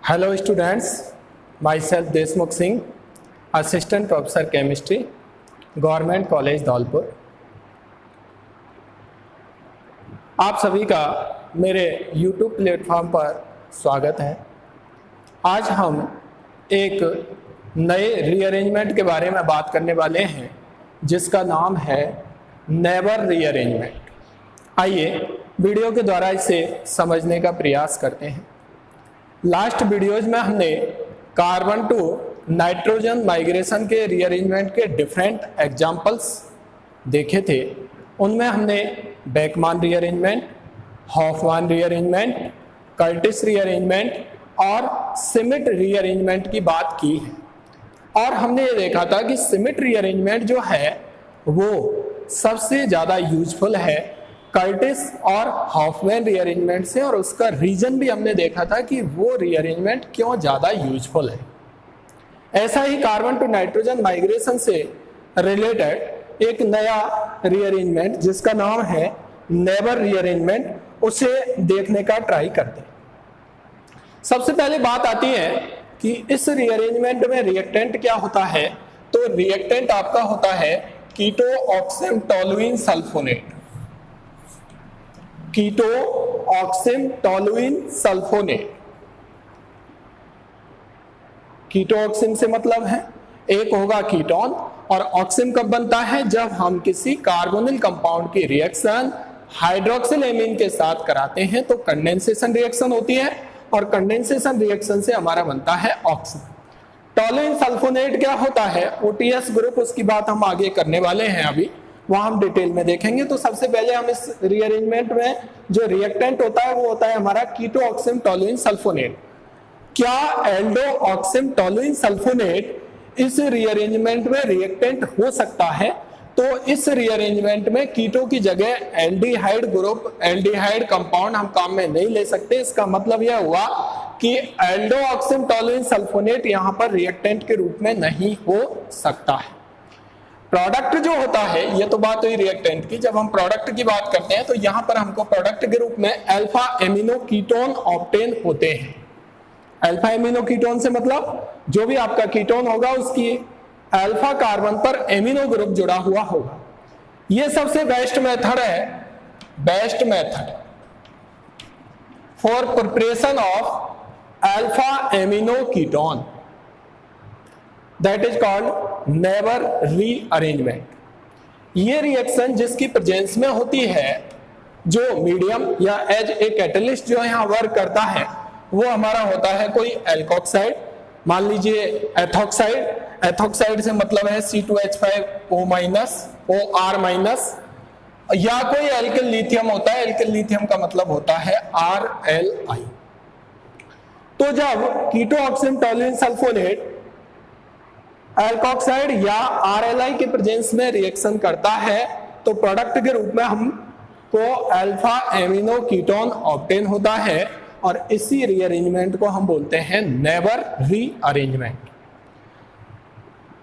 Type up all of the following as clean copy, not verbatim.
Hello students, myself Deshmukh Singh, Assistant Professor Chemistry, Government College Dholpur. आप सभी का मेरे YouTube प्लेटफॉर्म पर स्वागत है। आज हम एक नए रीअरेंजमेंट के बारे में बात करने वाले हैं जिसका नाम है नेबर रीअरेंजमेंट। आइए वीडियो के द्वारा इसे समझने का प्रयास करते हैं। लास्ट वीडियोज में हमने कार्बन टू नाइट्रोजन माइग्रेशन के रीअरेंजमेंट के डिफरेंट एग्जांपल्स देखे थे। उनमें हमने बेकमान रीअरेंजमेंट, हॉफमान रीअरेंजमेंट, कर्टिस रीअरेंजमेंट और सिमिट रीअरेंजमेंट की बात की है। और हमने ये देखा था कि सिमिट रीअरेंजमेंट जो है वो सबसे ज़्यादा यूजफुल है कर्टिस और हॉफमैन रीअरेंजमेंट से, और उसका रीजन भी हमने देखा था कि वो रीअरेंजमेंट क्यों ज़्यादा यूजफुल है। ऐसा ही कार्बन टू नाइट्रोजन माइग्रेशन से रिलेटेड एक नया रीअरेंजमेंट जिसका नाम है नेबर रीअरेंजमेंट, उसे देखने का ट्राई करते हैं। सबसे पहले बात आती है कि इस रीअरेंजमेंट में रिएक्टेंट क्या होता है। तो रिएक्टेंट आपका होता है कीटो ऑक्सिम टोलुइन सल्फोनेट। कीटो ऑक्सिम टोलुइन सल्फोनेट। कीटो ऑक्सिम से मतलब है एक होगा कीटोन, और ऑक्सिम कब बनता है जब हम किसी कार्बोनिल कंपाउंड की रिएक्शन हाइड्रोक्सिल एमीन के साथ कराते हैं तो कंडेंसेशन रिएक्शन होती है, और कंडेंसेशन रिएक्शन से हमारा बनता है ऑक्सिम। टोलुइन सल्फोनेट क्या होता है, ओटीएस ग्रुप, उसकी बात हम आगे करने वाले हैं, अभी वहां हम डिटेल में देखेंगे। तो सबसे पहले हम इस रीअरेंजमेंट में जो रिएक्टेंट होता है वो होता है हमारा कीटो ऑक्सिम टोलुइन सल्फोनेट। क्या एल्डो ऑक्सिम टोलुइन सल्फोनेट इस रीअरेंजमेंट में रिएक्टेंट हो सकता है? तो इस रीअरेंजमेंट में कीटो की जगह एल्डिहाइड ग्रुप, एल्डिहाइड कंपाउंड हम काम में नहीं ले सकते। इसका मतलब यह हुआ कि एल्डो ऑक्सिम टोलुइन सल्फोनेट यहां पर रिएक्टेंट के रूप में नहीं हो सकता है। प्रोडक्ट जो होता है, ये तो बात हुई रिएक्टेंट की। जब हम प्रोडक्ट की बात करते हैं तो यहां पर हमको प्रोडक्ट के रूप में अल्फा एमिनो कीटोन ऑब्टेन होते हैं। अल्फा एमिनो कीटोन से मतलब जो भी आपका कीटोन होगा उसकी अल्फा कार्बन पर एमिनो ग्रुप जुड़ा हुआ होगा। ये सबसे बेस्ट मेथड है, best method for preparation of alpha amino ketone, that is called neighbour rearrangement. ये रिएक्शन जिसकी प्रेजेंस में होती है, जो मीडियम या एज ए कैटलिस्ट जो यहाँ वर्क करता है वो हमारा होता है कोई एल्कोक्साइड, मान लीजिए एथोक्साइड। एथोक्साइड से मतलब है C2H5O माइनस, OR माइनस, या कोई एल्किल लिथियम होता है। एल्किल लिथियम का मतलब होता है RLI। तो जब कीटो ऑक्सिम टोलुइन सल्फोनेट एल्कोक्साइड या RLI के प्रेजेंस में रिएक्शन करता है तो प्रोडक्ट के रूप में हमको अल्फा एमिनो कीटोन ऑब्टेन होता है, और इसी रीअरेंजमेंट को हम बोलते हैं नेबर रीअरेंजमेंट।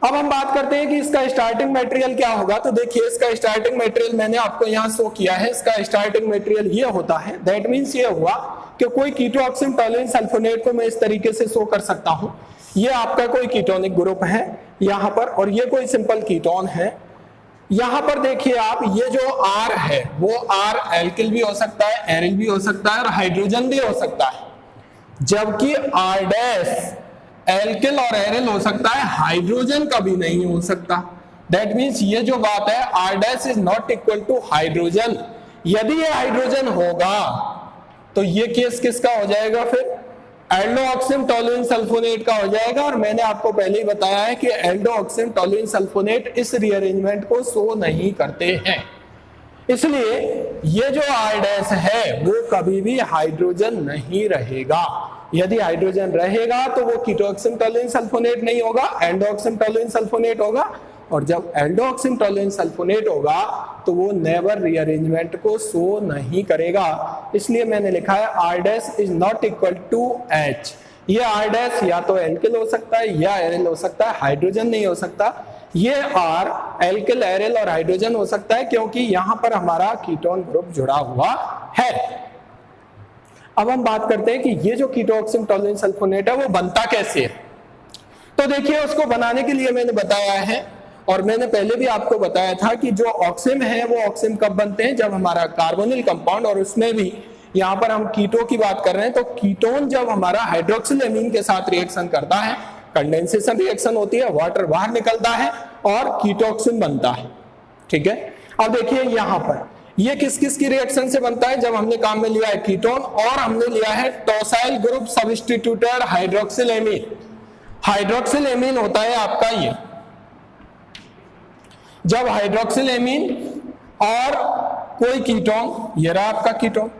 अब हम बात करते हैं कि इसका स्टार्टिंग मटेरियल क्या होगा। तो देखिए इसका स्टार्टिंग मटेरियल मैंने आपको यहां शो किया है। इसका स्टार्टिंग मटेरियल ये होता है, दैट मीन्स ये हुआ कि कोई कीटो ऑक्सिम टोलुइन सल्फोनेट को मैं इस तरीके से शो कर सकता हूं। ये आपका कोई कीटोनिक ग्रुप है यहां पर, और ये कोई सिंपल कीटोन है। यहां पर देखिए आप, ये जो R है वो R एल्किल भी हो सकता है, एरिल भी हो सकता है, और हाइड्रोजन भी हो सकता है, जबकि R डैश एल्किल और एरिल हो सकता है, हाइड्रोजन कभी नहीं हो सकता। दैट मीन्स ये जो बात है R dash is not equal to hydrogen. यदि ये हाइड्रोजन होगा तो ये केस किसका हो जाएगा, फिर एल्डो ऑक्सिम टोलुइन सल्फोनेट का हो जाएगा। और मैंने आपको पहले ही बताया है कि एल्डो ऑक्सिम टोलुइन सल्फोनेट इस रीअरेंजमेंट को शो नहीं करते हैं, इसलिए ये जो R डैश है वो कभी भी हाइड्रोजन नहीं रहेगा। यदि हाइड्रोजन रहेगा तो वो कीटो ऑक्सिम टोलुइन सल्फोनेट नहीं होगा, एल्डो ऑक्सिम टोलुइन सल्फोनेट होगा। और जब एल्डो ऑक्सिम टोलुइन सल्फोनेट होगा तो वो नेबर रीअरेंजमेंट को शो नहीं करेगा। इसलिए मैंने लिखा है R dash is not equal to H। ये R डैश या तो एल्किल हो सकता है या एरिल हो सकता है, हाइड्रोजन नहीं हो सकता। ये R एल्किल, एरिल और हाइड्रोजन हो सकता है क्योंकि यहां पर हमारा कीटोन ग्रुप जुड़ा हुआ है। अब हम बात करते हैं कि ये जो कीटोऑक्सिम टोलुइन सल्फोनेट है वो बनता कैसे है। तो देखिए उसको बनाने के लिए मैंने बताया है, और मैंने पहले भी आपको बताया था कि जो ऑक्सिम है वो ऑक्सिम कब बनते हैं, जब हमारा कार्बोनिल कंपाउंड, और उसमें भी यहाँ पर हम कीटो की बात कर रहे हैं, तो कीटोन जब हमारा हाइड्रोक्सिल एमीन के साथ रिएक्शन करता है, कंडेंसेशन रिएक्शन होती है, वाटर बाहर निकलता है और कीटोऑक्सिम बनता है। ठीक है, अब देखिए यहाँ पर ये किस किस की रिएक्शन से बनता है। जब हमने काम में लिया है कीटोन और हमने लिया है tosyl group substituted hydroxyl amine. Hydroxyl amine होता है आपका ये, जब हाइड्रोक्सिल एमीन और कोई कीटोन, ये रहा आपका कीटोन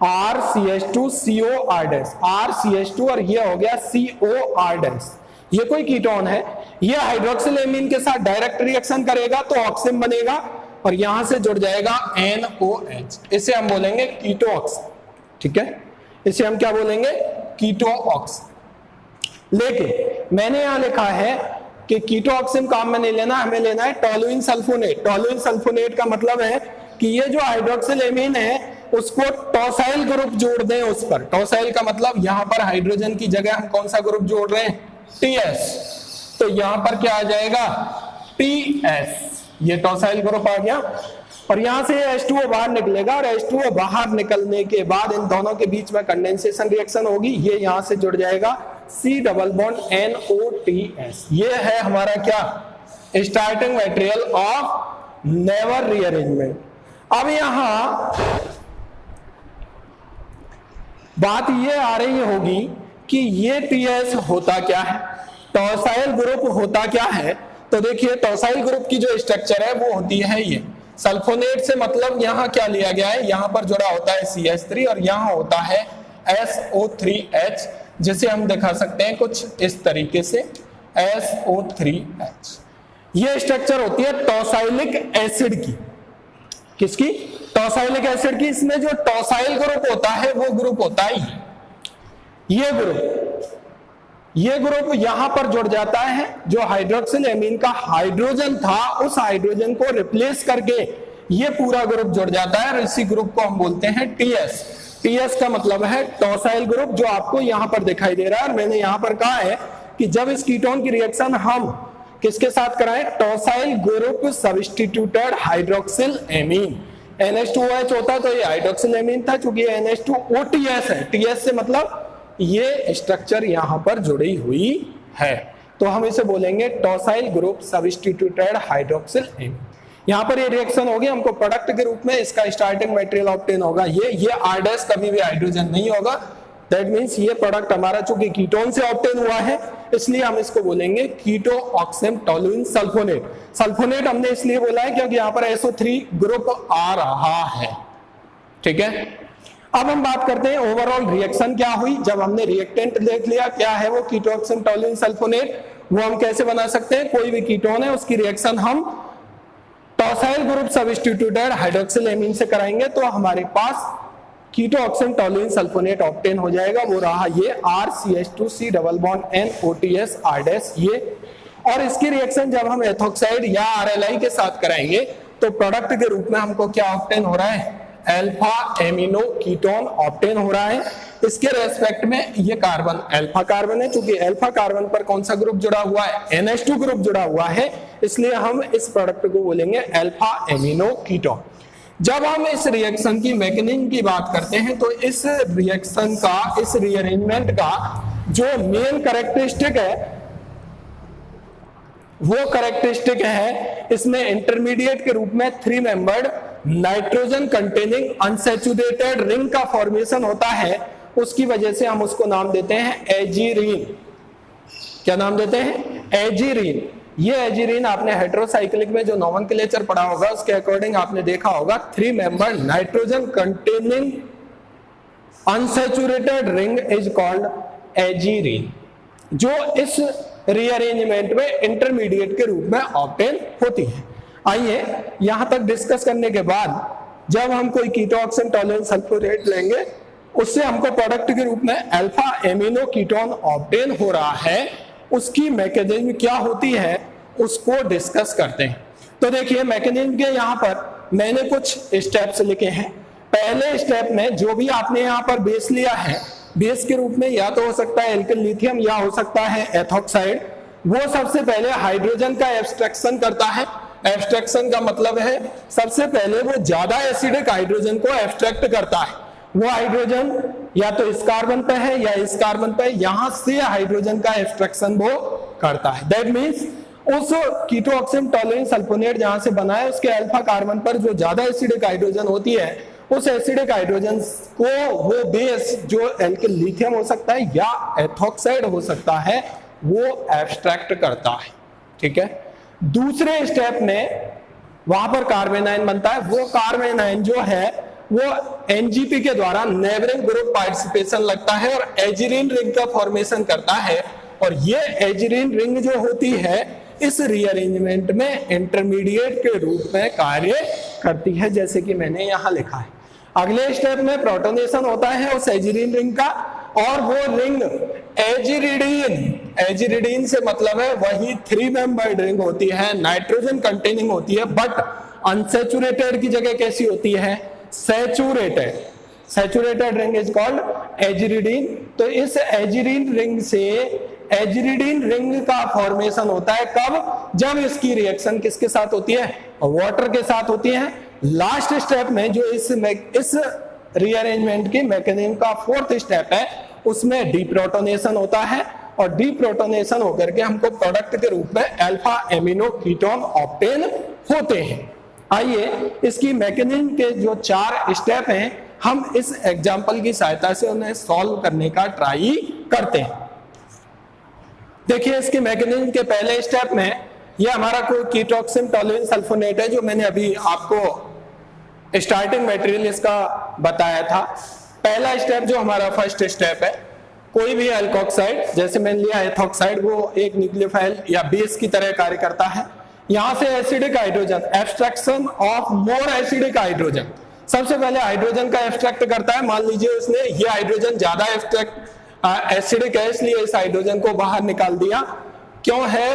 RCH2COR-, RCH2 और ये हो गया COR-, ये कोई कीटोन है, ये हाइड्रोक्सिल एमीन के साथ डायरेक्ट रिएक्शन करेगा तो ऑक्सिम बनेगा और यहां से जुड़ जाएगा NOH, इसे हम बोलेंगे कीटोऑक्सिम। ठीक है, इसे हम क्या बोलेंगे, कीटोऑक्सिम। लेकिन मैंने यहां लिखा है कि कीटोऑक्सिम काम में नहीं लेना, हमें लेना है टोलुइन सल्फोनेट। टोलुइन सल्फोनेट का मतलब है कि ये जो हाइड्रोक्सिल एमीन है उसको टॉसाइल ग्रुप जोड़ दें उस पर। टॉसाइल का मतलब यहां पर हाइड्रोजन की जगह हम कौन सा ग्रुप जोड़ रहे हैं, TS, तो यहां पर क्या आ जाएगा TS, ये टॉसाइल ग्रुप आ गया, और यहां से H2O बाहर निकलेगा, और H2O बाहर निकलने के बाद इन दोनों के बीच में कंडेंसेशन रिएक्शन होगी, ये यहां से जुड़ जाएगा C डबल बॉन्ड NOTS। ये है हमारा क्या, starting material of never rearrangement. अब यहां बात ये आ रही होगी कि ये TS होता क्या है, टॉसाइल ग्रुप होता क्या है। तो देखिए टॉसाइल ग्रुप की जो स्ट्रक्चर है वो होती है ये, सल्फोनेट से मतलब यहां क्या लिया गया है, यहां पर जुड़ा होता है CH3 और यहां होता है SO3H, जिसे हम दिखा सकते हैं कुछ इस तरीके से SO3H। ये स्ट्रक्चर होती है टॉसाइलिक एसिड की, किसकी, टॉसाइलिक एसिड की। इसमें जो टॉसाइल ग्रुप होता है वो ग्रुप होता है ये ग्रुप यहां पर जुड़ जाता है। जो हाइड्रोक्सिल एमीन का हाइड्रोजन था उस हाइड्रोजन को रिप्लेस करके ये पूरा ग्रुप जुड़ जाता है, और इसी ग्रुप को हम बोलते हैं TS। TS का मतलब है टॉसाइल ग्रुप, जो आपको यहां पर दिखाई दे रहा है। और मैंने यहां पर कहा है कि जब इस कीटोन की रिएक्शन हम किसके साथ कराएं, tosyl group substituted hydroxyl amine, NH2OH होता तो ये हाइड्रोक्सिल एमीन था, चूंकि NH2OTS है, TS से मतलब ये स्ट्रक्चर यहां पर जुड़ी हुई है, तो हम इसे बोलेंगे tosyl group substituted hydroxyl amine. यहां पर ये रिएक्शन होगी, हमको प्रोडक्ट के रूप में इसका स्टार्टिंग मटेरियल ऑब्टेन होगा ये R- कभी भी हाइड्रोजन नहीं होगा। दैट मींस ये प्रोडक्ट हमारा चूंकि कीटोन से ऑब्टेन हुआ है, इसलिए हम इसको बोलेंगे कीटोऑक्सिम टोलुइन सल्फोनेट। सल्फोनेट हमने इसलिए बोला है क्योंकि यहां पर SO3 ग्रुप आ रहा है। ठीक है, अब हम बात करते हैं ओवरऑल रिएक्शन क्या हुई। जब हमने रिएक्टेंट देख लिया क्या है वो कीटोऑक्सिम टोलुइन सल्फोनेट, वो हम कैसे बना सकते हैं, कोई भी कीटोन है उसकी रिएक्शन हम tosyl group substituted hydroxyl amine से कराएंगे तो हमारे पास कीटोऑक्सिम टोलुइन सल्फोनेट ऑब्टेन हो जाएगा, वो रहा ये RCH2C double bond NOTS R-, ये। और इसकी रिएक्शन जब हम एथोक्साइड या RLI के साथ कराएंगे तो प्रोडक्ट के रूप में हमको क्या ऑब्टेन हो रहा है, अल्फा एमिनो कीटोन ऑब्टेन हो रहा है। इसके रेस्पेक्ट में ये कार्बन अल्फा कार्बन है, क्योंकि अल्फा कार्बन पर कौन सा ग्रुप जुड़ा हुआ है, NH2 ग्रुप जुड़ा हुआ है, इसलिए हम इस प्रोडक्ट को बोलेंगे अल्फा एमिनो कीटोन। जब हम इस रिएक्शन की मैकेनिज्म की बात करते हैं तो इस रिएक्शन का, इस रीअरेंजमेंट का जो मेन कैरेक्टरिस्टिक है वो कैरेक्टरिस्टिक है इसमें इंटरमीडिएट के रूप में 3 membered nitrogen containing unsaturated ring का फॉर्मेशन होता है। उसकी वजह से हम उसको नाम देते हैं एजीरीन। क्या नाम देते हैं, एजीरीन। ये एजीरीन आपने हेटेरोसाइक्लिक में जो नोमेनक्लेचर पढ़ा होगा उसके अकॉर्डिंग आपने देखा होगा 3 membered nitrogen containing unsaturated ring is called azirine, जो इस रीअरेंजमेंट में इंटरमीडिएट के रूप में ऑब्टेन होती है। आइए यहां तक डिस्कस करने के बाद जब हम कोई कीटोऑक्सिम टोलुइन सल्फोनेट लेंगे उससे हमको प्रोडक्ट के रूप में अल्फा एमिनो कीटोन ऑब्टेन हो रहा है, उसकी मैकेनिज्म क्या होती है उसको डिस्कस करते हैं। तो देखिए मैकेनिज्म के यहाँ पर मैंने कुछ स्टेप्स लिखे हैं। पहले स्टेप में जो भी आपने यहाँ पर बेस लिया है, बेस के रूप में या तो हो सकता है एल्किल लिथियम या हो सकता है एथॉक्साइड, वो सबसे पहले हाइड्रोजन का एब्स्ट्रैक्शन करता है। एब्स्ट्रैक्शन का मतलब है सबसे पहले वो ज्यादा एसिडिक हाइड्रोजन को एब्स्ट्रैक्ट करता है। वो हाइड्रोजन या तो इस कार्बन पे है या इस कार्बन पे, यहां से हाइड्रोजन का एब्स्ट्रैक्शन वो करता है। दैट मींस उस कीटोऑक्सिम टॉलरेंट सल्फोनेट जहां से बना है उसके अल्फा कार्बन पर जो ज्यादा एसिडिक हाइड्रोजन होती है, उस एसिडिक हाइड्रोजन को वो बेस जो एल्किल लिथियम हो सकता है या एथॉक्साइड हो सकता है, वो एब्स्ट्रैक्ट करता है। ठीक है, दूसरे स्टेप में वहां पर कार्बेनाइन बनता है। वो कार्बेनाइन जो है वो एनजीपी के द्वारा नेबरिंग ग्रुप पार्टिसिपेशन लगता है और एजिरीन रिंग का फॉर्मेशन करता है। और ये एजिरीन रिंग जो होती है इस रीअरेंजमेंट में इंटरमीडिएट के रूप में कार्य करती है, जैसे कि मैंने यहां लिखा है। अगले स्टेप में प्रोटोनेशन होता है उस एजिरीन रिंग का, और वो रिंग एजिरिडीन से मतलब है वही 3 मेंबर्ड रिंग होती है, नाइट्रोजन कंटेनिंग होती है, बट अनसैचुरेटेड की जगह कैसी होती है, saturated. Saturated ring is called aziridine. तो इस एजिरीन रिंग से एजिरिडीन रिंग का फॉर्मेशन होता है कब, जब इसकी रिएक्शन किसके साथ होती है, वाटर के साथ होती है। लास्ट स्टेप में जो इस रीअरेंजमेंट की मैकेनिज्म का 4th स्टेप है, उसमें डीप्रोटोनेशन होता है, और डीप्रोटोनेशन होकर के हमको प्रोडक्ट के रूप में अल्फा एमिनो कीटोन ऑब्टेन होते हैं। आइए इसकी मैकेनिज्म के जो 4 स्टेप हैं हम इस एग्जांपल की सहायता से उन्हें सॉल्व करने का ट्राई करते हैं। देखिए इसके मैकेनिज्म के पहले स्टेप में ये हमारा कोई कीटोऑक्सिम टॉलरेंट सल्फोनेट है, जो मैंने अभी आपको स्टार्टिंग मटेरियल इसका बताया था। पहला स्टेप जो हमारा फर्स्ट स्टेप है, कोई भी अल्कोक्साइड, जैसे मैंने लिया एथॉक्साइड, वो एक न्यूक्लियोफाइल या बेस की तरह कार्य करता है। यहां से acidic hydrogen, abstraction of more acidic hydrogen, सबसे पहले हाइड्रोजन का एब्स्ट्रैक्ट करता है। मान लीजिए उसने ये हाइड्रोजन ज्यादा एसिडिक है, इसलिए इस हाइड्रोजन को बाहर निकाल दिया। क्यों है,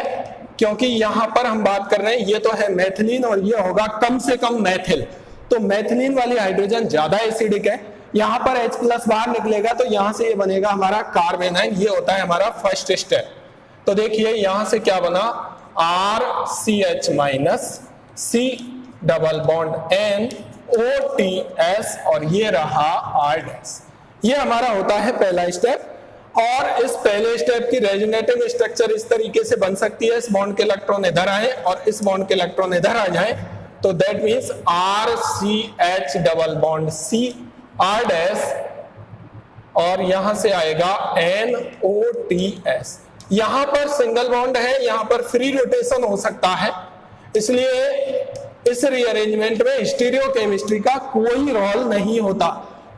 क्योंकि यहां पर हम बात कर रहे हैं, ये तो है मैथिलीन और ये होगा कम से कम मैथिल, तो मैथिलीन वाली हाइड्रोजन ज्यादा एसिडिक है। यहां पर H+ बाहर निकलेगा तो यहां से ये बनेगा हमारा कार्बेनाइन। ये होता है हमारा फर्स्ट स्टेप। तो देखिए यहां से क्या बना, RCH- C double bond NOTS और ये रहा R'। ये हमारा होता है पहला स्टेप। और इस पहले स्टेप की रेजोनेटिंग स्ट्रक्चर इस तरीके से बन सकती है, इस बॉन्ड के इलेक्ट्रॉन इधर आए और इस बॉन्ड के इलेक्ट्रॉन इधर आ जाए, तो that means RCH double bond C R' और यहां से आएगा NOTS। यहां पर सिंगल बॉन्ड है, यहां पर फ्री रोटेशन हो सकता है, इसलिए इस रीअरेंजमेंट में स्टीरियोकेमिस्ट्री का कोई रोल नहीं होता।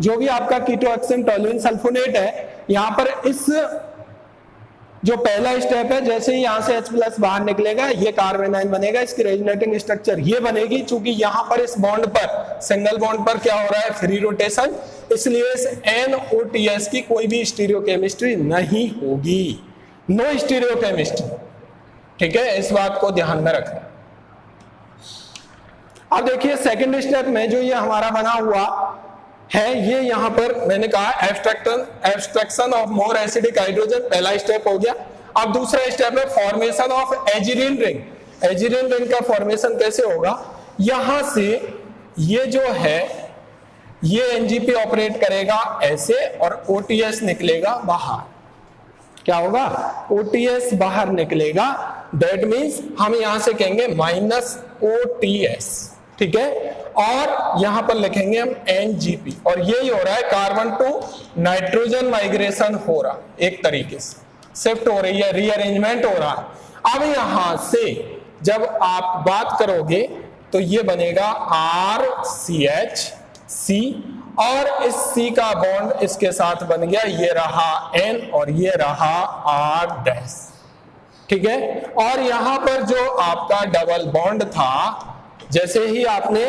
जो भी आपका कीटोऑक्सिम टॉलरेंट सल्फोनेट है, यहां पर इस जो पहला स्टेप है, जैसे ही यहां से H+ बाहर निकलेगा ये कार्बेनाइन बनेगा, इसकी रेजोनेटिंग स्ट्रक्चर ये बनेगी। चूंकि यहां पर इस बॉन्ड पर, सिंगल बॉन्ड पर क्या हो रहा है, फ्री रोटेशन, इसलिए इस NOTS की कोई भी स्टीरियोकेमिस्ट्री नहीं होगी, नो स्टीरियोकेमिस्ट्री। ठीक है, इस बात को ध्यान में रखना। अब देखिए सेकंड स्टेप में जो ये हमारा बना हुआ है, ये यहां पर मैंने कहा abstraction of more acidic hydrogen, पहला स्टेप हो गया। अब दूसरा स्टेप है फॉर्मेशन ऑफ एजिरीन रिंग। एजिरीन रिंग का फॉर्मेशन कैसे होगा, यहां से ये जो है ये एनजीपी ऑपरेट करेगा ऐसे और OTS निकलेगा बाहर। क्या होगा, OTS बाहर निकलेगा, दैट मींस हम यहां से कहेंगे -OTS। ठीक है, और यहां पर लिखेंगे हम NGP, और यही हो रहा है कार्बन टू नाइट्रोजन माइग्रेशन हो रहा, एक तरीके से शिफ्ट हो रही है, रीअरेंजमेंट हो रहा है। अब यहां से जब आप बात करोगे तो ये बनेगा RCH और इस C का बॉन्ड इसके साथ बन गया, ये रहा N और ये रहा R'। ठीक है, और यहां पर जो आपका डबल बॉन्ड था, जैसे ही आपने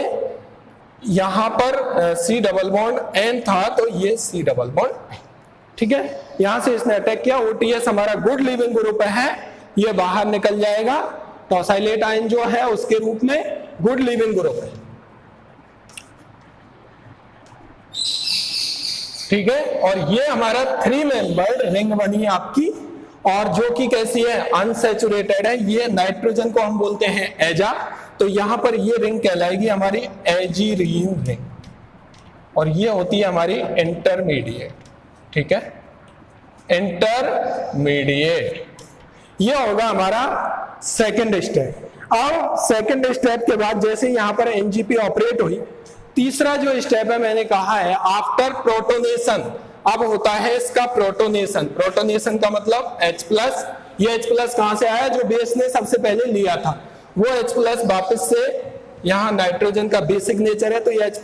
यहां पर C डबल बॉन्ड N था तो ये C डबल बॉन्ड। ठीक है, यहां से इसने अटैक किया, OTS हमारा गुड लिविंग ग्रुप है, ये बाहर निकल जाएगा, टॉसाइलेट आयन जो है उसके रूप में गुड लिविंग ग्रुप है। ठीक है। और ये हमारा 3 मेंबर्ड रिंग बनी आपकी, और जो कि कैसी है, अनसैचुरेटेड है। ये नाइट्रोजन को हम बोलते हैं एजा, तो यहां पर ये रिंग कहलाएगी हमारी एजीरीन रिंग, और ये होती है हमारी इंटरमीडिएट। ठीक है, इंटरमीडिएट ये होगा हमारा सेकंड स्टेप। अब सेकंड स्टेप के बाद जैसे यहां पर एनजीपी ऑपरेट हुई, तीसरा जो स्टेप है मैंने कहा है आफ्टर प्रोटोनेशन, अब होता है इसका प्रोटोनेशन। प्रोटोनेशन का मतलब H+, ये H+ कहां से आया, जो बेस ने सबसे पहले लिया था, वो H+ वापस से यहाँ नाइट्रोजन का बेसिक नेचर है, तो ये H+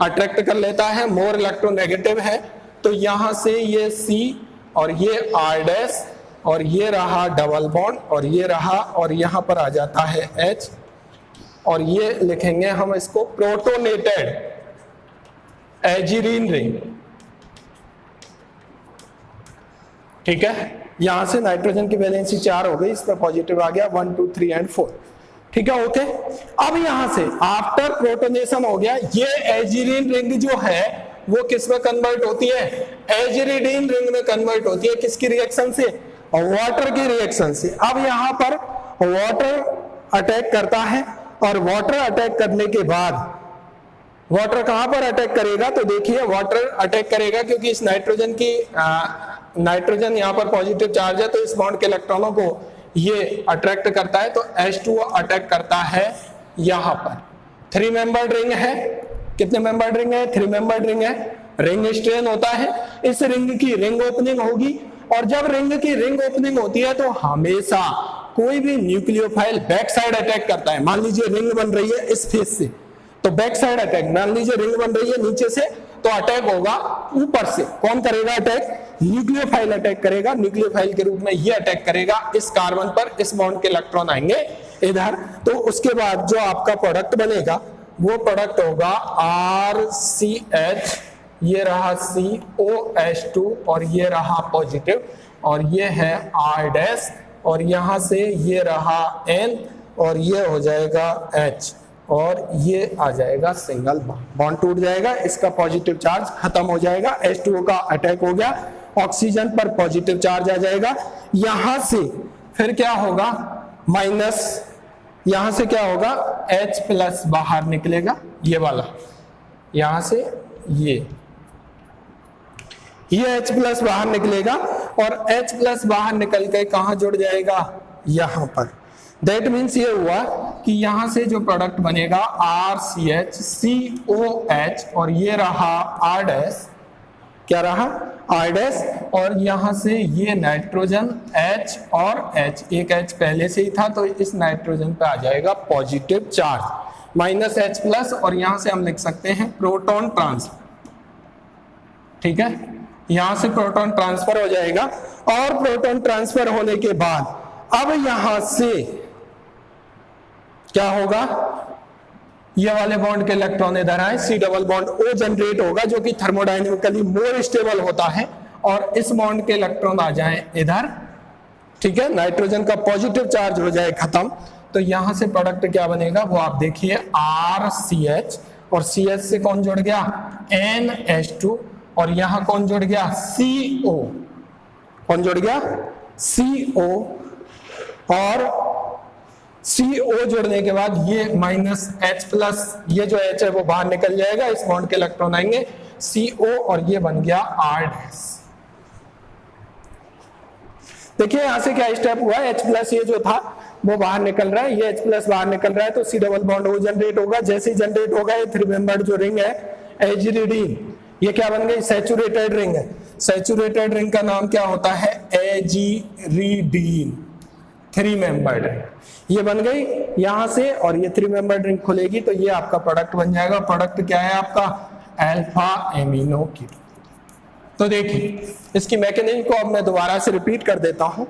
अट्रैक्ट कर लेता है, मोर इलेक्ट्रोनेगेटिव है, तो यहां से ये C और ये R' और ये रहा डबल बॉन्ड और ये रहा, और यहां पर आ जाता है H, और ये लिखेंगे हम इसको प्रोटोनेटेड एजीरीन रिंग। ठीक है, यहां से नाइट्रोजन की वैलेंसी 4 हो गई, इस पर पॉजिटिव आ गया 1 2 3 एंड 4। ठीक है, ओके। अब यहां से आफ्टर प्रोटोनेशन हो गया, ये एजीरीन रिंग जो है वो किस में कन्वर्ट होती है, एजिरिडीन रिंग में कन्वर्ट होती है। किसकी रिएक्शन से, वाटर की रिएक्शन से। अब यहां पर वाटर अटैक करता है, और वाटर अटैक करने के बाद वाटर कहां पर अटैक करेगा, तो देखिए वाटर अटैक करेगा क्योंकि इस नाइट्रोजन की नाइट्रोजन यहां पर पॉजिटिव चार्ज है, तो इस बॉन्ड के इलेक्ट्रॉनों को ये अट्रैक्ट करता है, तो H2O अटैक करता है यहां पर। 3 मेंबर्ड रिंग है, कितने मेंबर्ड रिंग है, 3 मेंबर्ड रिंग है। रिंग स्ट्रेन होता है, इस रिंग की रिंग ओपनिंग होगी, और जब रिंग की रिंग ओपनिंग होती है तो हमेशा कोई भी न्यूक्लियोफाइल बैक साइड अटैक करता है। मान लीजिए रिंग बन रही है इस फेस से, तो बैक साइड अटैक, मान लीजिए रिंग बन रही है नीचे से, तो अटैक होगा ऊपर से। कौन करेगा अटैक, न्यूक्लियोफाइल अटैक करेगा, न्यूक्लियोफाइल के रूप में ये अटैक करेगा इस कार्बन पर, इस बॉन्ड के इलेक्ट्रॉन आएंगे इधर, तो उसके बाद जो आपका प्रोडक्ट बनेगा वो प्रोडक्ट होगा RCH, ये रहा COH2 और ये रहा पॉजिटिव, और ये है R', और यहां से ये रहा N और ये हो जाएगा H, और ये आ जाएगा सिंगल बॉन्ड टूट जाएगा, इसका पॉजिटिव चार्ज खत्म हो जाएगा, H2O का अटैक हो गया, ऑक्सीजन पर पॉजिटिव चार्ज आ जाएगा। यहां से फिर क्या होगा, माइनस, यहां से क्या होगा, H+ बाहर निकलेगा, ये वाला, यहां से ये H+ बाहर निकलेगा, और H+ बाहर निकल के कहां जुड़ जाएगा, यहां पर। दैट मीन्स ये हुआ कि यहां से जो प्रोडक्ट बनेगा RCH COH, और ये रहा R', क्या रहा R', और यहां से ये नाइट्रोजन H और H, एक H पहले से ही था, तो इस नाइट्रोजन पे आ जाएगा पॉजिटिव चार्ज, -H+, और यहां से हम लिख सकते हैं प्रोटॉन ट्रांसफर। ठीक है, यहां से प्रोटॉन ट्रांसफर हो जाएगा, और प्रोटॉन ट्रांसफर होने के बाद अब यहां से क्या होगा, ये वाले बॉन्ड के इलेक्ट्रॉन इधर आए, C double bond O generate होगा, जो कि थर्मोडायनेमिकली मोर स्टेबल होता है, और इस बॉन्ड के इलेक्ट्रॉन आ जाए इधर। ठीक है, नाइट्रोजन का पॉजिटिव चार्ज हो जाए खत्म, तो यहां से प्रोडक्ट क्या बनेगा वो आप देखिए, RCH, और CH से कौन जुड़ गया, NH2, और यहां कौन जुड़ गया, CO, कौन जुड़ गया, CO, और CO जुड़ने के बाद ये -H+, ये जो H है वो बाहर निकल जाएगा, इस बॉन्ड के इलेक्ट्रॉन आएंगे CO, और ये बन गया R'। देखिए यहां से क्या स्टेप हुआ, H+ ये जो था वो बाहर निकल रहा है, ये H+ बाहर निकल रहा है, तो C double bond O generate होगा। जैसे ही जनरेट होगा, ये 3 मेंबर्ड जो रिंग है एजिरिडीन, ये क्या बन गई, सैचुरेटेड रिंग है। सैचुरेटेड रिंग का नाम क्या होता है, एजिरिडीन, 3 मेंबर्ड रिंग, ये बन गई यहां से, और ये 3 मेंबर्ड रिंग खुलेगी, तो ये आपका प्रोडक्ट बन जाएगा। प्रोडक्ट क्या है आपका, अल्फा एमिनो कीटोन। तो देखिए इसकी मैकेनिज्म को अब मैं दोबारा से रिपीट कर देता हूं।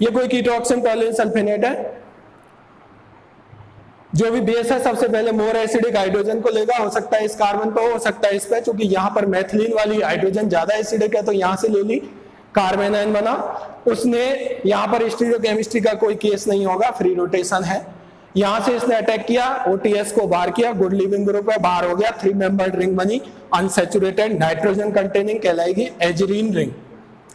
ये कोई कीटोक्सिन टॉलरेंस सल्फेनेट है, जो भी बेस है सबसे पहले मोर एसिडिक हाइड्रोजन को लेगा, हो सकता है इस कार्बन पे, हो सकता है इस पे, क्योंकि यहाँ पर मैथिलीन वाली हाइड्रोजन ज्यादा एसिडिक है, तो यहां से ले ली, कार्बन बना। उसने यहाँ पर स्टीरियोकेमिस्ट्री का कोई केस नहीं होगा, फ्री रोटेशन है। यहां से इसने अटैक किया, OTS को बाहर किया, गुड लिविंग ग्रुप है, बाहर हो गया, 3 मेंबर्ड रिंग बनी, अनसैचुरेटेड नाइट्रोजन कंटेनिंग कहलाएगी एजिरीन रिंग,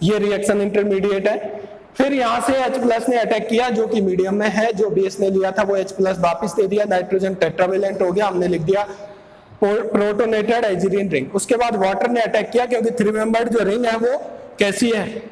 ये रिएक्शन इंटरमीडिएट है। फिर यहां से H+ ने अटैक किया जो कि मीडियम में है, जो बेस ने लिया था वो H+ वापस दे दिया, नाइट्रोजन टेट्रावेलेंट हो गया, हमने लिख दिया प्रोटोनेटेड एजिरीन रिंग। उसके बाद वाटर ने अटैक किया क्योंकि 3 मेंबर्ड जो रिंग है वो कैसी है,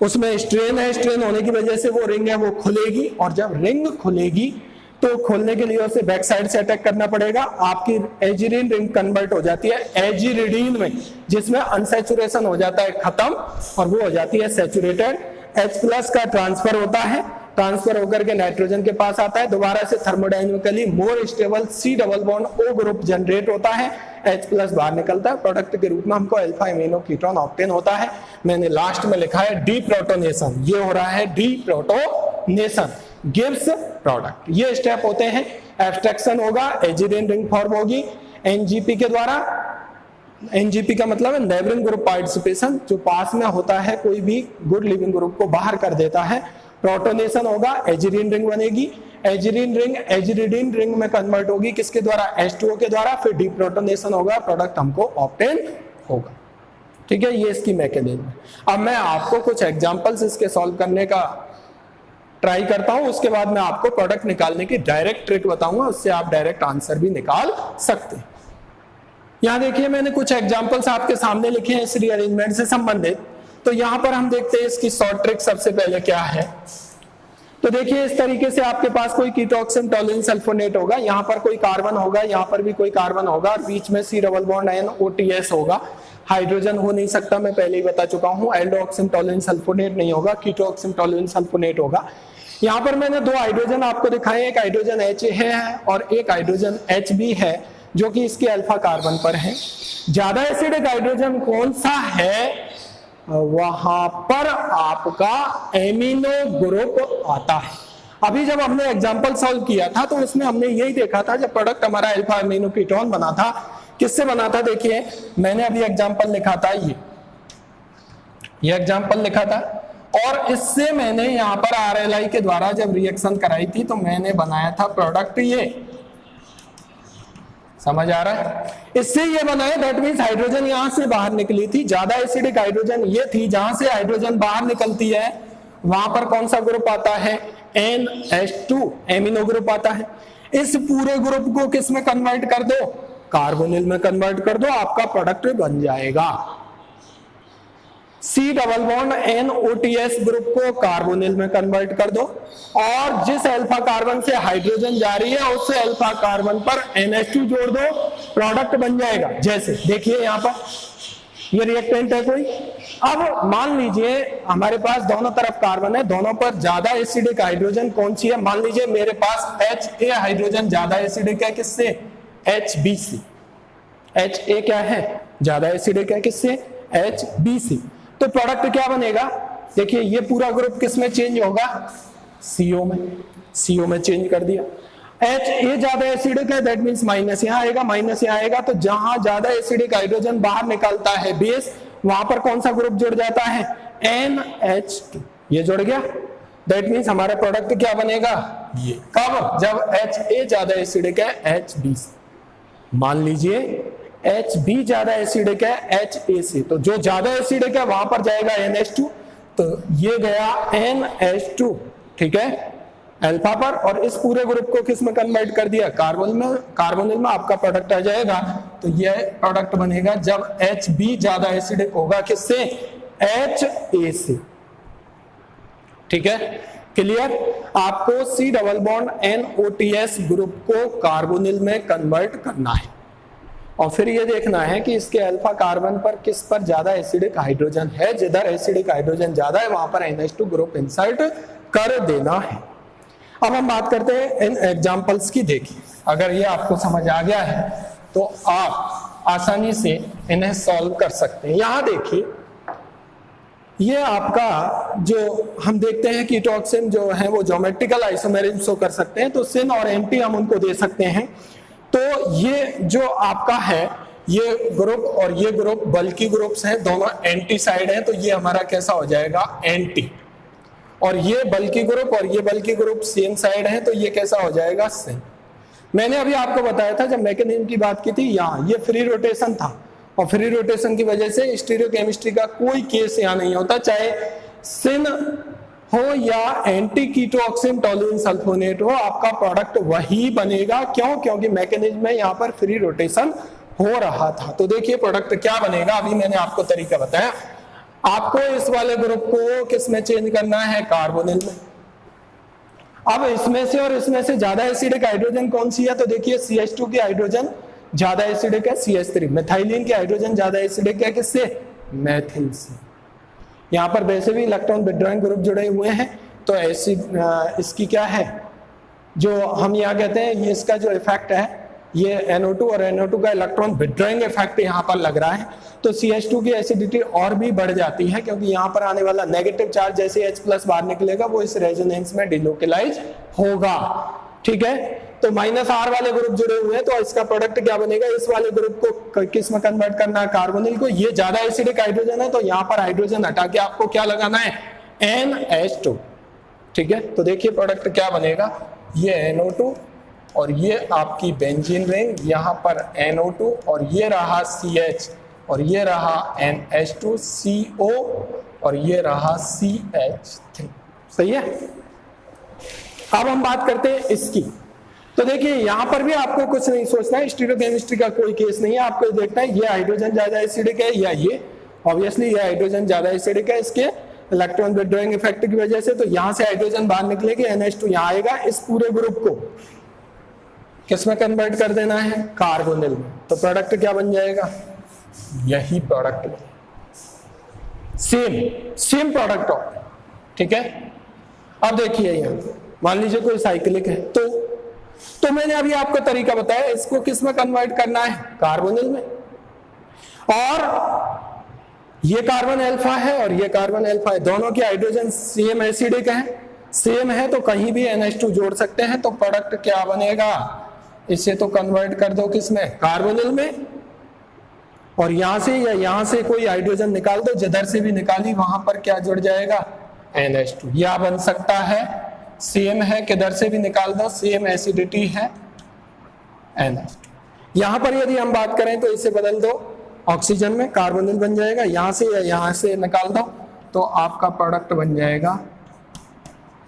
उसमें स्ट्रेन है, स्ट्रेन होने की वजह से वो रिंग है वो खुलेगी, और जब रिंग खुलेगी तो खोलने के लिए उसे बैक साइड से अटैक करना पड़ेगा, आपकी एजिरीन रिंग कन्वर्ट हो जाती है एजिरिडीन में, जिसमें अनसैचुरेशन हो जाता है खत्म और वो हो जाती है सैचुरेटेड। H+ का ट्रांसफर होता है, ट्रांसफर होकर के नाइट्रोजन के पास आता है, दोबारा से thermodynamically more stable C double bond O group generate होता है, H+ बाहर निकलता है, प्रोडक्ट के रूप में हमको अल्फा एमिनो कीटोन ऑब्टेन होता है। मैंने लास्ट में लिखा है डीप्रोटोनेशन, ये हो रहा है डीप्रोटोनेशन, गिव्स प्रोडक्ट। ये स्टेप होते हैं, एब्स्ट्रैक्शन होगा, एजिरीन रिंग फॉर्म होगी NGP के द्वारा। NGP का मतलब है नेबरिंग ग्रुप पार्टिसिपेशन, जो पास में होता है कोई भी गुड लिविंग ग्रुप को बाहर कर देता है। प्रोटोनेशन होगा, एजिरीन रिंग बनेगी, एजिरीन रिंग एजिरिडीन रिंग में कन्वर्ट होगी किसके द्वारा, H2O के द्वारा, फिर डीप्रोटोनेशन होगा, प्रोडक्ट हमको ऑब्टेन होगा। ठीक है, ये इसकी मैकेनिज्म है। अब मैं आपको कुछ एग्जांपल्स इसके सॉल्व करने का ट्राई करता हूं, उसके बाद मैं आपको प्रोडक्ट निकालने की डायरेक्ट ट्रिक बताऊंगा, उससे आप डायरेक्ट आंसर भी निकाल सकते हैं। यहां देखिए मैंने कुछ एग्जांपल्स आपके सामने लिखे हैं इस रीअरेंजमेंट से संबंधित। तो यहां पर हम देखते हैं इसकी शॉर्ट ट्रिक सबसे पहले क्या है। तो देखिए इस तरीके से आपके पास कोई कीटोक्सिन टोलुइन सल्फोनेट होगा, यहां पर कोई कार्बन होगा, यहां पर भी कोई कार्बन होगा, और बीच में C डबल बॉन्ड NOTS होगा। हाइड्रोजन हो नहीं सकता, मैं पहले ही बता चुका हूं। एल्डोक्सिन टोलुइन सल्फोनेट नहीं होगा, कीटोक्सिन टोलुइन सल्फोनेट होगा। यहां पर मैंने 2 हाइड्रोजन आपको दिखाए, एक हाइड्रोजन H है और एक हाइड्रोजन HB है, जो कि इसके अल्फा कार्बन पर है। ज्यादा एसिडिक हाइड्रोजन कौन सा है, वहां पर आपका एमिनो ग्रुप आता है। अभी जब हमने एग्जांपल सॉल्व किया था तो उसमें हमने यही देखा था, जब प्रोडक्ट हमारा अल्फा एमिनो कीटोन बना था, किससे बना था, देखिए मैंने अभी एग्जांपल लिखा था, ये एग्जांपल लिखा था, और इससे मैंने यहाँ पर RLI के द्वारा जब रिएक्शन कराई थी तो मैंने बनाया था प्रोडक्ट ये, समझ आ रहा है, इससे ये बनाया। दैट मींस हाइड्रोजन यहां से बाहर निकली थी, ज्यादा एसिडिक हाइड्रोजन ये थी, जहां से हाइड्रोजन बाहर निकलती है वहां पर कौन सा ग्रुप आता है, NH2 एमिनो ग्रुप आता है। इस पूरे ग्रुप को किस में कन्वर्ट कर दो, कार्बोनिल में कन्वर्ट कर दो, आपका प्रोडक्ट बन जाएगा। C double bond NOTS group को कार्बोनिल में कन्वर्ट कर दो, और जिस अल्फा कार्बन से हाइड्रोजन जा रही है उस अल्फा कार्बन पर NH2 जोड़ दो, प्रोडक्ट बन जाएगा। जैसे देखिए यहाँ पर ये रिएक्टेंट है कोई। अब मान लीजिए हमारे पास दोनों तरफ कार्बन है, दोनों पर ज्यादा एसिडिक हाइड्रोजन कौन सी है, मान लीजिए मेरे पास HA हाइड्रोजन ज्यादा एसिडिक है, किससे, HBC। HA क्या है, ज्यादा एसिडिक है, किससे, HBC। तो प्रोडक्ट क्या बनेगा, देखिए ये पूरा ग्रुप किस में चेंज होगा, CO में, CO में चेंज कर दिया। HA ज्यादा एसिडिक है, दैट मींस माइनस यहाँ आएगा, माइनस यहाँ आएगा, तो जहां ज्यादा एसिडिक हाइड्रोजन बाहर निकलता है बेस, वहां पर कौन सा ग्रुप जुड़ जाता है, NH2, ये जुड़ गया। दैट मींस हमारा प्रोडक्ट क्या बनेगा, ये कब, जब HA ज्यादा एसिडिक है, HBC। मान लीजिए HB ज्यादा एसिडिक है HA से, तो जो ज्यादा एसिडिक है वहां पर जाएगा NH2, तो ये गया NH2, ठीक है, अल्फा पर, और इस पूरे ग्रुप को किस में कन्वर्ट कर दिया, कार्बोनिल में आपका प्रोडक्ट आ जाएगा। तो ये प्रोडक्ट बनेगा जब HB ज्यादा एसिडिक होगा किससे, HA से। ठीक है, क्लियर। आपको C double bond NOTS group को कार्बोनिल में कन्वर्ट करना है, और फिर ये देखना है कि इसके अल्फा कार्बन पर किस पर ज्यादा एसिडिक हाइड्रोजन है, जिधर एसिडिक हाइड्रोजन ज्यादा है वहां पर NH2 ग्रुप इंसर्ट कर देना है। अब हम बात करते हैं इन एग्जांपल्स की। देखिए अगर ये आपको समझ आ गया है तो आप आसानी से इन्हें सॉल्व कर सकते हैं। यहां देखिए ये आपका जो हम देखते हैं कीटोक्सिन जो है वो ज्योमेट्रिकल आइसोमेरिज्म शो कर सकते हैं, तो सिन और एंटी हम उनको दे सकते हैं। तो ये जो आपका है ये ग्रुप और ये ग्रुप बल्कि ग्रुप्स हैं, दोनों एंटी साइड हैं, तो ये हमारा कैसा हो जाएगा, एंटी। और ये बल्कि ग्रुप और ये बल्कि ग्रुप सेम साइड है, तो ये कैसा हो जाएगा, सेम। मैंने अभी आपको बताया था जब मैकेनिज्म की बात की थी, यहाँ ये फ्री रोटेशन था और फ्री रोटेशन की वजह से स्टीरियोकेमिस्ट्री का कोई केस यहाँ नहीं होता, चाहे सिन हो या एंटी कीटोऑक्सिन टोलुइन सल्फोनेट हो, आपका प्रोडक्ट वही बनेगा। क्यों? क्योंकि मैकेनिज्म में यहाँ पर फ्री रोटेशन हो रहा था। तो देखिए प्रोडक्ट क्या बनेगा, अभी मैंने आपको तरीका बताया। आपको इस वाले ग्रुप को किस में चेंज करना है, कार्बोनिल में। अब इसमें से और इसमें से ज्यादा एसिडिक हाइड्रोजन कौन सी है, तो देखिए CH2 की हाइड्रोजन ज्यादा एसिडिक है, CH3। मिथाइलिन की हाइड्रोजन ज्यादा एसिडिक है, किससे, मेथिल से। यहाँ पर वैसे भी इलेक्ट्रॉन विड्रॉइंग ग्रुप जुड़े हुए हैं, तो एसिड इसकी क्या है, जो हम यहाँ कहते हैं, ये इसका जो इफेक्ट है, ये NO2 और NO2 का इलेक्ट्रॉन विड्रॉइंग इफेक्ट यहाँ पर लग रहा है, तो CH2 की एसिडिटी और भी बढ़ जाती है, क्योंकि यहाँ पर आने वाला नेगेटिव चार्ज जैसे H+ बाहर निकलेगा वो इस रेजोनेंस में डिलोकलाइज होगा। ठीक है, तो -R वाले ग्रुप जुड़े हुए हैं, तो इसका प्रोडक्ट क्या बनेगा, इस वाले ग्रुप को किस में कन्वर्ट करना है, कार्बोनिल को। ये ज्यादा एसिडिक हाइड्रोजन है, तो यहाँ पर हाइड्रोजन हटा के आपको क्या लगाना है, NH2। ठीक है, तो देखिए प्रोडक्ट क्या बनेगा, ये NO2 और ये आपकी बेंजीन रिंग, यहाँ पर NO2 और ये रहा CH और ये रहा NH2CO और ये रहा CH3। सही है। अब हम बात करते हैं इसकी। तो देखिए यहाँ पर भी आपको कुछ नहीं सोचना है, स्टीरियोकेमिस्ट्री का कोई केस नहीं है, आपको देखना है ये हाइड्रोजन ज्यादा एसिडिक है या ये। ऑब्वियसली ये हाइड्रोजन ज्यादा एसिडिक है इसके इलेक्ट्रॉन विड्रॉइंग इफेक्ट की वजह से, तो यहां से हाइड्रोजन बाहर निकलेगी, NH2 यहाँ आएगा, इस पूरे ग्रुप को किस में कन्वर्ट कर देना है, कार्बोनिल में। तो प्रोडक्ट क्या बन जाएगा, यही प्रोडक्ट बन, सेम प्रोडक्ट हो। ठीक है, अब देखिए यहाँ मान लीजिए कोई साइक्लिक है, तो मैंने अभी आपको तरीका बताया, इसको किस में कन्वर्ट करना है, कार्बोनिल में। और ये कार्बन अल्फा है और ये कार्बन अल्फा है, दोनों की हाइड्रोजन सेम एसिडिक है, सेम है, तो कहीं भी NH2 जोड़ सकते हैं, तो प्रोडक्ट क्या बनेगा, इसे तो कन्वर्ट कर दो किसमें, कार्बोनिल में। और यहां से या यहां से कोई हाइड्रोजन निकाल दो, जिधर से भी निकाली वहां पर क्या जुड़ जाएगा, NH2। या बन सकता है, सेम है, किधर से भी निकाल दो, सेम एसिडिटी है, NH2। यहां पर यदि हम बात करें तो इसे बदल दो ऑक्सीजन में, कार्बोनिल बन जाएगा, यहां से या यहां से निकाल दो, तो आपका प्रोडक्ट बन जाएगा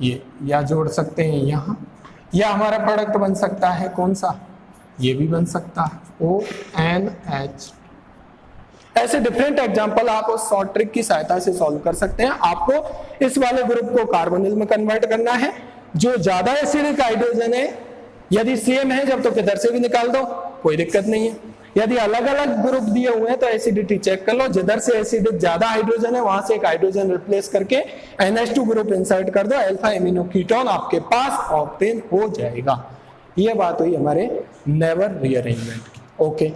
ये। या जोड़ सकते हैं यहां, या हमारा प्रोडक्ट बन सकता है कौन सा, ये भी बन सकता है, ONH। ऐसे डिफरेंट एग्जांपल आप उस शॉर्ट ट्रिक की सहायता से सॉल्व कर सकते हैं। आपको इस वाले ग्रुप को कार्बोनिल में कन्वर्ट करना है, जो ज्यादा एसिडिक हाइड्रोजन है, यदि सेम है जब तो किधर से भी निकाल दो, कोई दिक्कत नहीं है। यदि अलग अलग ग्रुप दिए हुए हैं तो एसिडिटी चेक कर लो, जिधर से एसिडिक ज्यादा हाइड्रोजन है वहां से एक हाइड्रोजन रिप्लेस करके NH2 ग्रुप इंसर्ट कर दो, अल्फा एमिनो कीटोन आपके पास ऑब्टेन हो जाएगा। ये बात हुई हमारे नेवर रीअरेंजमेंट की। ओके।